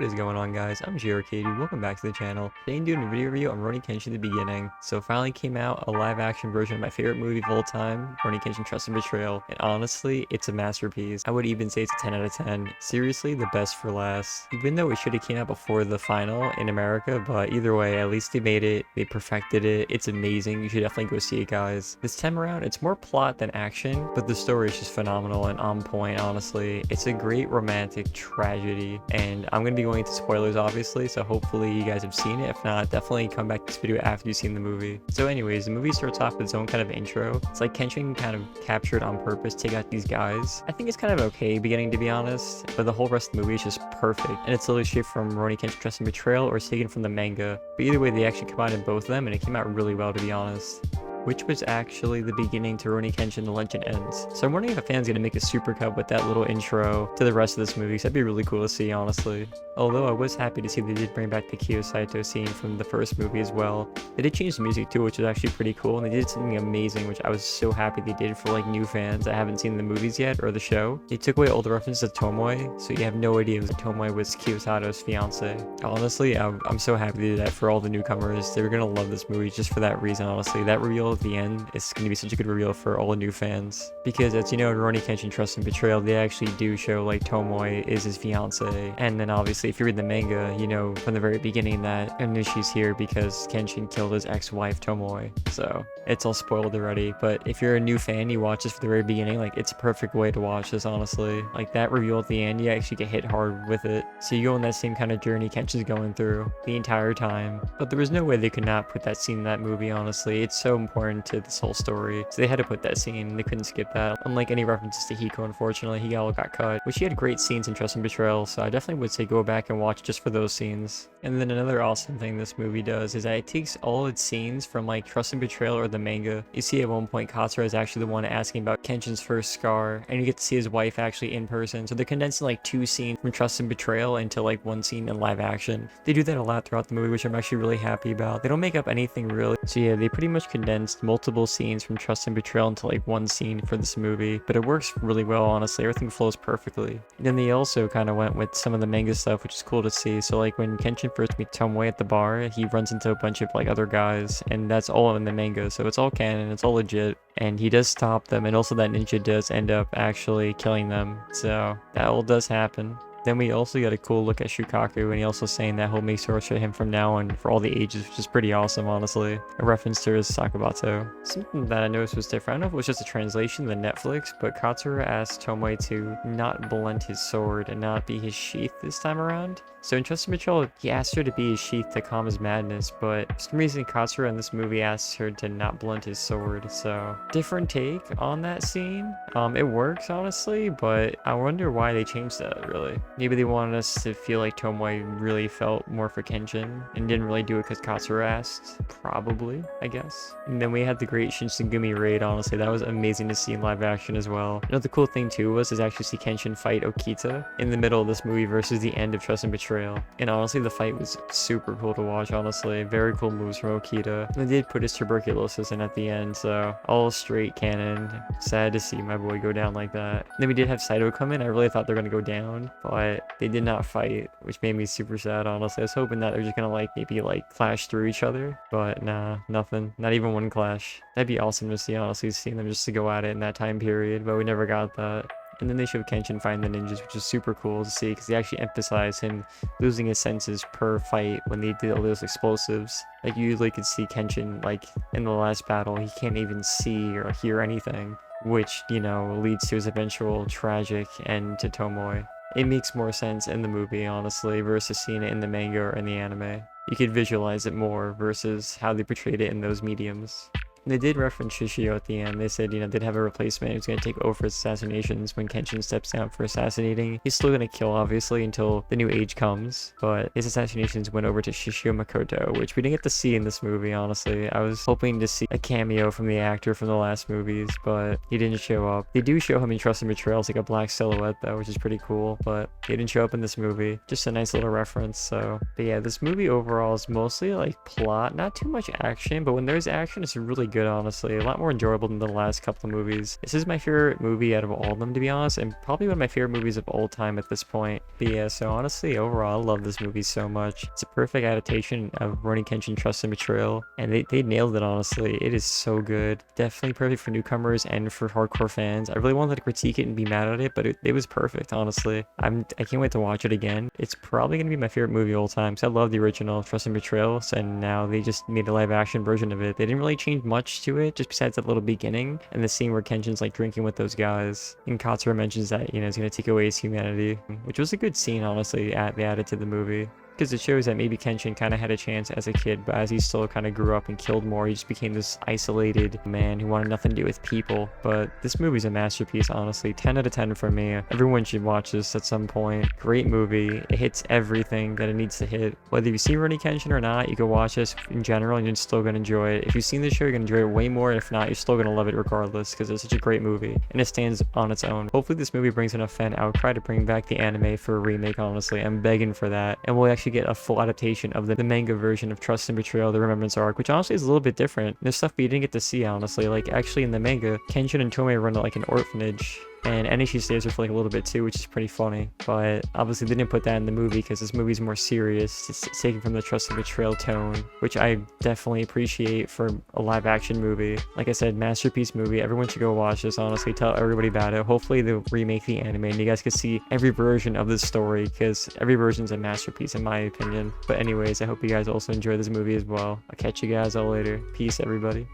What is going on, guys? I'm Grkdude. Welcome back to the channel. Today I'm doing a video review on Rurouni Kenshin The Beginning. So finally came out a live action version of my favorite movie of all time, Rurouni Kenshin Trust and Betrayal, and honestly, it's a masterpiece. I would even say it's a 10 out of 10. Seriously, the best for last. Even though it should have came out before the final in America, but either way, at least they made it, they perfected it. It's amazing. You should definitely go see it, guys. This time around, it's more plot than action, but the story is just phenomenal and on point, honestly. It's a great romantic tragedy, and I'm gonna be going into spoilers obviously, so hopefully you guys have seen it. If not, definitely come back to this video after you've seen the movie. So anyways, the movie starts off with its own kind of intro. It's like Kenshin kind of captured on purpose to take out these guys. I think it's kind of okay beginning, to be honest, but the whole rest of the movie is just perfect, and it's literally straight from Rurouni Kenshin Trust and Betrayal, or it's taken from the manga. But either way, they actually combined both of them, and it came out really well, to be honest. Which was actually the beginning to Rurouni Kenshin The Legend Ends. So I'm wondering if a fan's gonna make a supercut with that little intro to the rest of this movie, so that'd be really cool to see, honestly. Although I was happy to see they did bring back the Kyo Saito scene from the first movie as well. They did change the music too, which was actually pretty cool, and they did something amazing, which I was so happy they did for like new fans that haven't seen the movies yet or the show. They took away all the references to Tomoe, so you have no idea that Tomoe was Kyo Sato's fiance. Honestly, I'm so happy they did that for all the newcomers. They're gonna love this movie just for that reason, honestly. That reveal at the end is gonna be such a good reveal for all the new fans. Because as you know, in Rurouni Kenshin Trust and Betrayal, they actually do show like Tomoe is his fiance. And then obviously if you read the manga, you know from the very beginning that Anushi's here because Kenshin killed his ex-wife Tomoe. So it's all spoiled already. But if you're a new fan, you watch this from the very beginning, like it's a perfect way to watch this, honestly. Like that reveal at the end, you actually get hit hard with it. So you go on that same kind of journey Kenshin's going through the entire time. But there was no way they could not put that scene in that movie, honestly. It's so important to this whole story. So they had to put that scene. They couldn't skip that. Unlike any references to Hiko, unfortunately, he all got cut. Which he had great scenes in Trust and Betrayal, so I definitely would say go back and watch just for those scenes. And then another awesome thing this movie does is that it takes all its scenes from like Trust and Betrayal or the manga. You see at one point Katsura is actually the one asking about Kenshin's first scar, and you get to see his wife actually in person. So they're condensing like two scenes from Trust and Betrayal into like one scene in live action. They do that a lot throughout the movie, which I'm actually really happy about. They don't make up anything really. So yeah, they pretty much condensed multiple scenes from Trust and Betrayal into like one scene for this movie, but it works really well, honestly. Everything flows perfectly. And then they also kind of went with some of the manga stuff, which is cool to see. So like when Kenshin first meets Tomoe at the bar, he runs into a bunch of like other guys, and that's all in the manga, so it's all canon, it's all legit, and he does stop them, and also that ninja does end up actually killing them, so that all does happen. Then we also got a cool look at Shukaku, and he also saying that he'll make sure to him from now on for all the ages, which is pretty awesome, honestly. A reference to his Sakabato. Something that I noticed was different, I don't know if it was just a translation to Netflix, but Katsura asked Tomoe to not blunt his sword and not be his sheath this time around. So in Trust and Betrayal, he asked her to be his sheath to calm his madness, but for some reason Katsura in this movie asked her to not blunt his sword, so different take on that scene. It works, honestly, but I wonder why they changed that, really. Maybe they wanted us to feel like Tomoe really felt more for Kenshin and didn't really do it because Katsura asked. Probably, I guess. And then we had the great Shinsengumi raid, honestly. That was amazing to see in live action as well. Another cool thing too was to actually see Kenshin fight Okita in the middle of this movie versus the end of Trust and Betrayal. And honestly, the fight was super cool to watch, honestly. Very cool moves from Okita. And they did put his tuberculosis in at the end, so all straight canon. Sad to see my boy go down like that. And then we did have Saito come in. I really thought they were going to go down, but they did not fight, which made me super sad, honestly. I was hoping that they're just gonna like maybe like clash through each other, but nah, nothing. Not even one clash. That'd be awesome to see, honestly, seeing them just to go at it in that time period, but we never got that. And then they showed Kenshin fighting the ninjas, which is super cool to see because they actually emphasize him losing his senses per fight when they did all those explosives. Like you usually could see Kenshin like in the last battle, he can't even see or hear anything, which, you know, leads to his eventual tragic end to Tomoe. It makes more sense in the movie, honestly, versus seeing it in the manga or in the anime. You could visualize it more versus how they portrayed it in those mediums. They did reference Shishio at the end. They said, you know, they'd have a replacement who's going to take over his assassinations when Kenshin steps down for assassinating. He's still going to kill, obviously, until the new age comes, but his assassinations went over to Shishio Makoto, which we didn't get to see in this movie, honestly. I was hoping to see a cameo from the actor from the last movies, but he didn't show up. They do show him in Trust and Betrayal as like a black silhouette, though, which is pretty cool, but he didn't show up in this movie. Just a nice little reference, so. But yeah, this movie overall is mostly like plot, not too much action, but when there's action, it's really good, honestly. A lot more enjoyable than the last couple of movies. This is my favorite movie out of all of them, to be honest, and probably one of my favorite movies of all time at this point. But yeah, so honestly, overall, I love this movie so much. It's a perfect adaptation of Rurouni Kenshin Trust and Betrayal, and they nailed it, honestly. It is so good. Definitely perfect for newcomers and for hardcore fans. I really wanted to critique it and be mad at it, but it was perfect, honestly. I can't wait to watch it again. It's probably going to be my favorite movie of all time, because I love the original Trust and Betrayal, and now they just made a live action version of it. They didn't really change much to it, just besides that little beginning and the scene where Kenshin's like drinking with those guys. And Katsura mentions that, you know, he's going to take away his humanity, which was a good scene, honestly, they added to the movie. Because it shows that maybe Kenshin kind of had a chance as a kid, but as he still kind of grew up and killed more, he just became this isolated man who wanted nothing to do with people. But this movie's a masterpiece, honestly. 10 out of 10 for me. Everyone should watch this at some point. Great movie. It hits everything that it needs to hit. Whether you've seen Rurouni Kenshin or not, you can watch this in general and you're still going to enjoy it. If you've seen the show, you're going to enjoy it way more. If not, you're still going to love it regardless, because it's such a great movie and it stands on its own. Hopefully this movie brings enough fan outcry to bring back the anime for a remake, honestly. I'm begging for that. And we'll actually get a full adaptation of the manga version of Trust and Betrayal, the Remembrance arc, which honestly is a little bit different. There's stuff we didn't get to see, honestly. Like, actually in the manga, Kenshin and Tomei run like an orphanage, and Aoshi stays there for like a little bit too, which is pretty funny. But obviously they didn't put that in the movie because this movie's more serious. It's taken from the Trust and Betrayal tone, which I definitely appreciate for a live action movie. Like I said, masterpiece movie. Everyone should go watch this, honestly. Tell everybody about it. Hopefully they'll remake the anime and you guys can see every version of this story, because every version's a masterpiece in my opinion. But anyways, I hope you guys also enjoy this movie as well. I'll catch you guys all later. Peace, everybody.